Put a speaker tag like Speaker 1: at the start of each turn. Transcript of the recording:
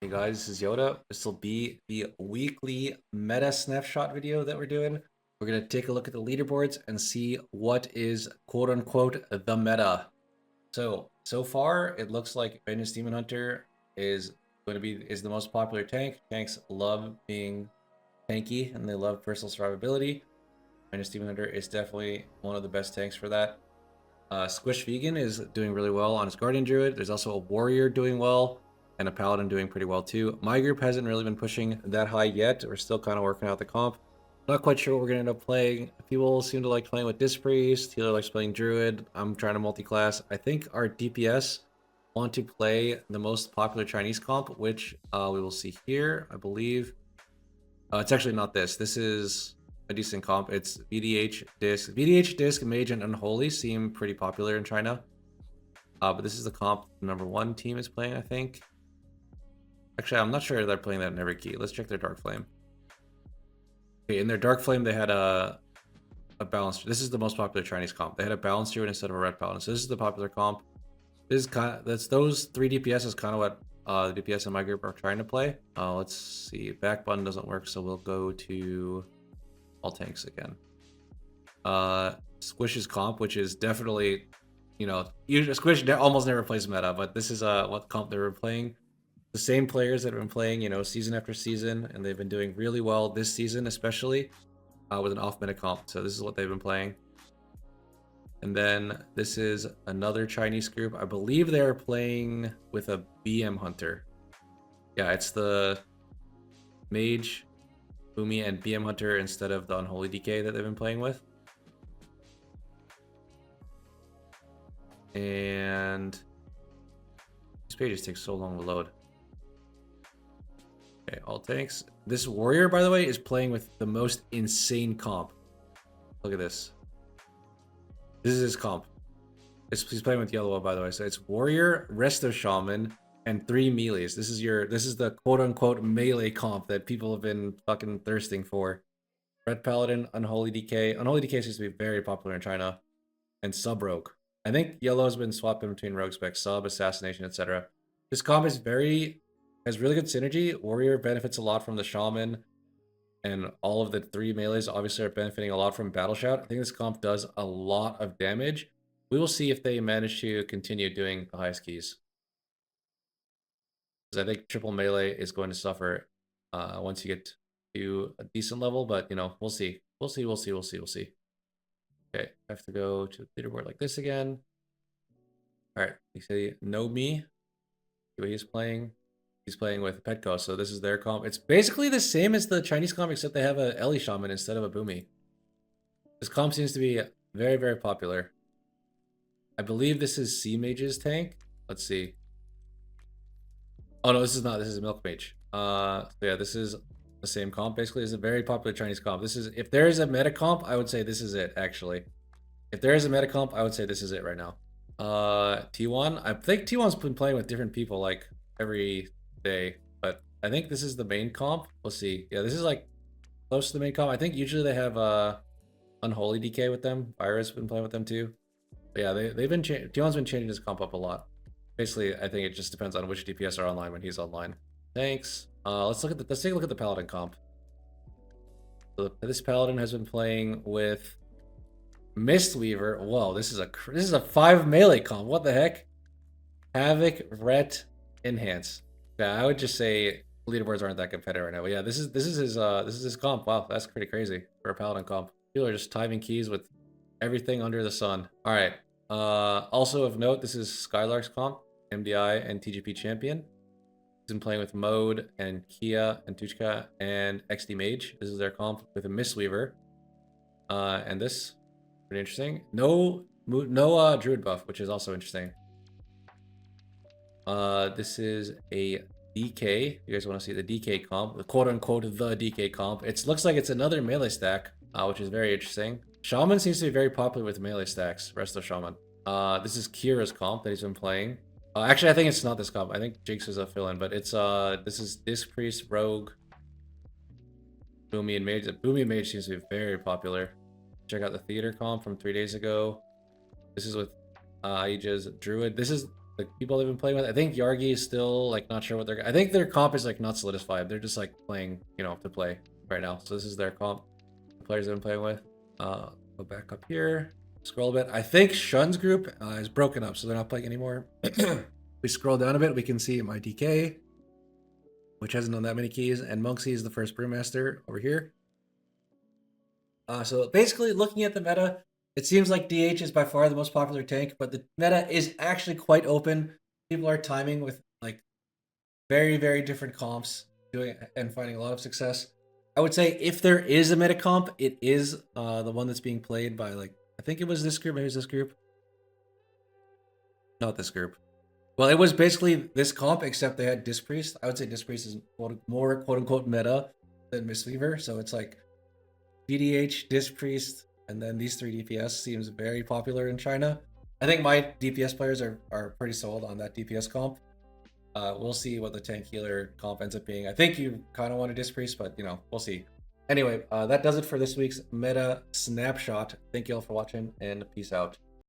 Speaker 1: Hey guys, this is Yoda. This will be the weekly meta snapshot video that we're doing. We're going to take a look at the leaderboards and see what is quote unquote the meta. So far it looks like Venus Demon Hunter is the most popular tank. Tanks love being tanky and they love personal survivability. Venus Demon Hunter is definitely one of the best tanks for that. Squish Vegan is doing really well on his Guardian Druid. There's also a Warrior doing well, and a Paladin doing pretty well too. My group hasn't really been pushing that high yet. We're still kind of working out the comp. Not quite sure what we're going to end up playing. People seem to like playing with Disc Priest. Healer likes playing Druid. I'm trying to multi-class. I think our DPS want to play the most popular Chinese comp, which we will see here, I believe. It's actually not this. This is a decent comp. It's VDH Disc. VDH Disc, Mage, and Unholy seem pretty popular in China. But this is the comp number 1 team is playing, I think. Actually, I'm not sure they're playing that in every key. Let's check their Dark Flame. Okay, in their Dark Flame, they had a balanced. This is the most popular Chinese comp. They had a balanced druid instead of a red paladin. So this is the popular comp. This is those 3 DPS is kind of what the DPS in my group are trying to play. Let's see. Back button doesn't work, so we'll go to all tanks again. Squish's comp, which is definitely, Squish almost never plays meta, but this is what comp they were playing. The same players that have been playing, season after season, and they've been doing really well this season, especially with an off meta comp. So this is what they've been playing. And then this is another Chinese group. I believe they're playing with a BM Hunter. Yeah, it's the Mage, Boomy, and BM Hunter instead of the Unholy DK that they've been playing with. And these pages take so long to load. Okay, all tanks. This Warrior, by the way, is playing with the most insane comp. Look at this. This is his comp. He's playing with Yellow, by the way. So it's Warrior, Resto Shaman, and 3 melees. This is the quote-unquote melee comp that people have been fucking thirsting for. Red Paladin, Unholy DK. Unholy DK seems to be very popular in China. And Sub Rogue. I think Yellow has been swapped in between Rogue Spec, Sub, Assassination, etc. This comp has really good synergy. Warrior benefits a lot from the Shaman, and all of the 3 melees obviously are benefiting a lot from Battle Shout. I think this comp does a lot of damage. We will see if they manage to continue doing the highest keys. Because I think triple melee is going to suffer once you get to a decent level, but we'll see. We'll see. Okay, I have to go to the leaderboard like this again. All right, you say know me. See what he's playing. He's playing with Petco, so this is their comp. It's basically the same as the Chinese comp, except they have a Ellie Shaman instead of a Boomy. This comp seems to be very, very popular. I believe this is C Mage's tank. Let's see. Oh no, this is not. This is Milk Mage. So yeah, this is the same comp. Basically, it's a very popular Chinese comp. This is, if there is a meta comp, I would say this is it. Actually, if there is a meta comp, I would say this is it right now. T1. I think T1's been playing with different people like every day, but I think this is the main comp. We'll see. Yeah, this is like close to the main comp. I think usually they have Unholy DK with them. Virus been playing with them too. But yeah, they've been T1's been changing his comp up a lot. Basically, I think it just depends on which DPS are online when he's online. Thanks. Let's take a look at the Paladin comp. So this Paladin has been playing with Mistweaver. Whoa, this is a 5 melee comp. What the heck? Havoc, Ret, Enhance. Yeah, I would just say leaderboards aren't that competitive right now. But yeah, this is his comp. Wow, that's pretty crazy for a Paladin comp. People are just timing keys with everything under the sun. All right. Also of note, this is Skylark's comp, MDI and TGP champion. He's been playing with Mode and Kia and Tuchka and XD Mage. This is their comp with a Mistweaver. And this, pretty interesting. No Druid buff, which is also interesting. This is a DK. You guys want to see the DK comp, the quote-unquote the DK comp. It looks like it's another melee stack, which is very interesting. Shaman seems to be very popular with melee stacks. Resto Shaman. This is Kira's comp that he's been playing. Actually, I think it's not this comp. I think Jinx is a fill-in, but it's this is Disc Priest, Rogue, Boomy, and Mage. Boomy and Mage seems to be very popular. Check out the theater comp from 3 days ago. This is with Aija's Druid. This is like people they've been playing with. I think Yargi is still like not sure what they're. I think their comp is like not solidified. They're just like playing, to play right now. So this is their comp. The players they've been playing with. Go back up here. Scroll a bit. I think Shun's group is broken up, so they're not playing anymore. We scroll down a bit. We can see my DK, which hasn't done that many keys, and Monksy is the first Brewmaster over here. So basically, looking at the meta, it seems like DH is by far the most popular tank, but the meta is actually quite open. People are timing with like very, very different comps, doing and finding a lot of success. I would say if there is a meta comp, it is the one that's being played by like I think it was this group, maybe it was this group. Not this group. Well, it was basically this comp, except they had Disc Priest. I would say Disc Priest is more quote unquote meta than Mistweaver. So it's like VDH, Disc Priest, and then these three DPS seems very popular in China. I think my DPS players are pretty sold on that DPS comp. We'll see what the tank healer comp ends up being. I think you kind of want a Disc Priest, but we'll see. Anyway, that does it for this week's meta snapshot. Thank you all for watching, and peace out.